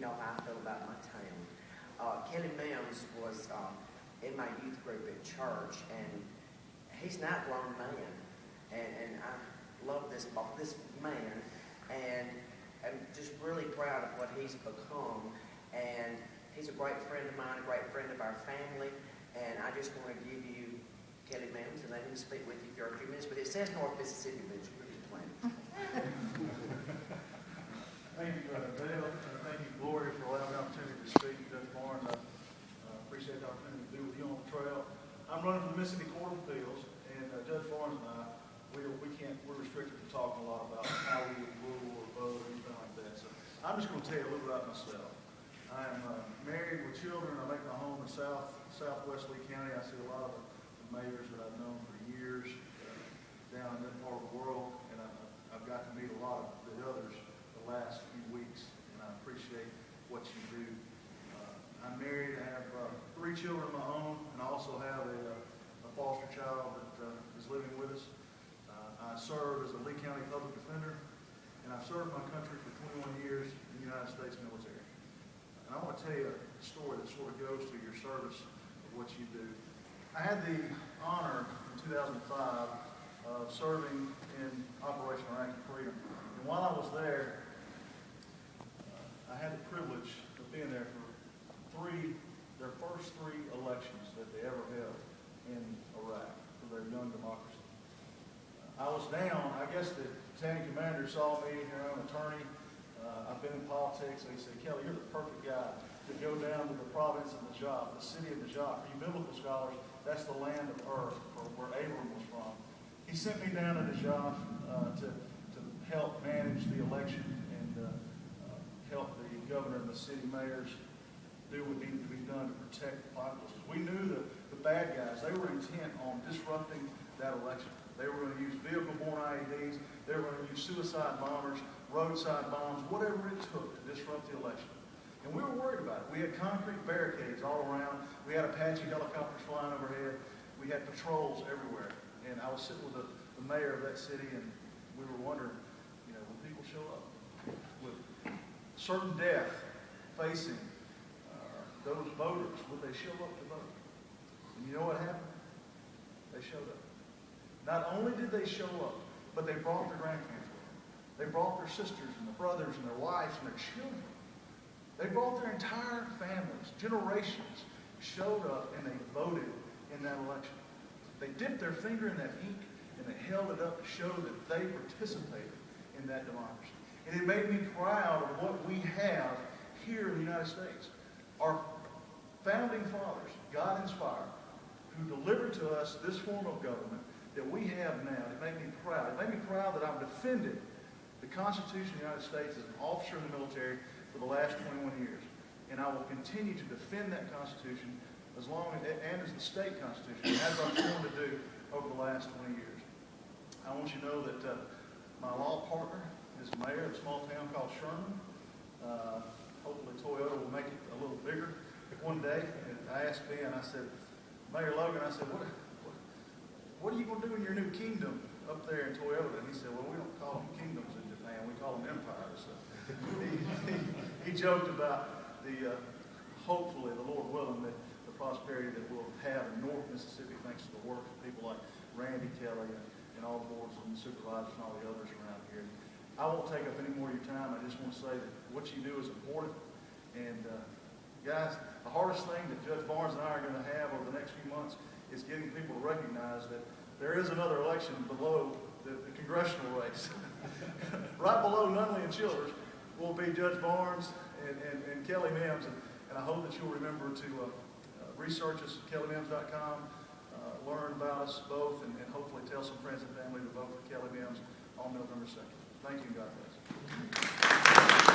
know how I feel about my town. Kelly Mims was in my youth group at church, and he's an outgrown man, and I love this man, and I'm just really proud of what he's become, and he's a great friend of mine, a great friend of our family, and I just want to give you Kelly Mims and let him speak with you for a few minutes, but it says North Mississippi, but it's really plain. Thank you, Brother Bill. Thank you, Gloria, for allowing me the opportunity to speak. Judge Barnes, I appreciate the opportunity to be with you on the trail. I'm running for the Mississippi Court of Appeals, and Judge Barnes and I, we're restricted to talking a lot about how we would rule or vote or anything like that. So I'm just going to tell you a little bit about myself. I am married with children. I make my home in southwest Lee County. I see a lot of the mayors that I've known for years down in that part of the world, and I've got to meet a lot of the others the last few weeks, and I appreciate what you do. I'm married. I have 3 children of my own, and I also have a foster child that is living with us. I serve as a Lee County public defender, and I've served my country for 21 years in the United States military. And I want to tell you a story that sort of goes to your service of what you do. I had the honor in 2005 of serving in Operation Iraqi Freedom. And while I was there, I had the privilege of being there for their first 3 elections that they ever held in Iraq for their young democracy. I was down. I guess the Lieutenant Commander saw me, I'm an attorney. I've been in politics, and he said, Kelly, you're the perfect guy to go down to the province of Najaf, the city of Najaf. For you biblical scholars, that's the land of Ur, or where Abram was from. He sent me down to Najaf to help manage the election and help the governor and the city mayors do what needed to be done to protect the populace. We knew that the bad guys, they were intent on disrupting that election. They were going to use vehicle-borne IEDs. They were going to use suicide bombers, roadside bombs, whatever it took to disrupt the election. And we were worried about it. We had concrete barricades all around. We had Apache helicopters flying overhead. We had patrols everywhere. And I was sitting with the mayor of that city, and we were wondering, will people show up? With certain death facing those voters, would they show up to vote? And you know what happened? They showed up. Not only did they show up, but they brought their grandparents with them. They brought their sisters and their brothers and their wives and their children. They brought their entire families, generations, showed up, and they voted in that election. They dipped their finger in that ink, and they held it up to show that they participated in that democracy. And it made me proud of what we have here in the United States. Our founding fathers, God-inspired, who delivered to us this form of government that we have now. It made me proud. It made me proud that I've defended the Constitution of the United States as an officer in the military for the last 21 years. And I will continue to defend that Constitution as the state Constitution, as I've sworn to do over the last 20 years. I want you to know that my law partner is mayor of a small town called Sherman. Hopefully Toyota will make it a little bigger one day. And I asked Ben, I said, Mayor Logan, I said, what are you going to do in your new kingdom up there in Toyota? And he said, well, we don't call them kingdoms in Japan, we call them empires. So he joked about hopefully, the Lord willing, that the prosperity that we'll have in North Mississippi thanks to the work of people like Randy Kelly and all the boards and supervisors and all the others around here. I won't take up any more of your time. I just want to say that what you do is important. And guys, the hardest thing that Judge Barnes and I are going to have over the next few months is getting people to recognize that there is another election below the congressional race. Right below Nunley and Childers will be Judge Barnes and Kelly Mims. And I hope that you'll remember to research us at kellymims.com, learn about us both, and hopefully tell some friends and family to vote for Kelly Mims on November 2nd. Thank you, and God bless.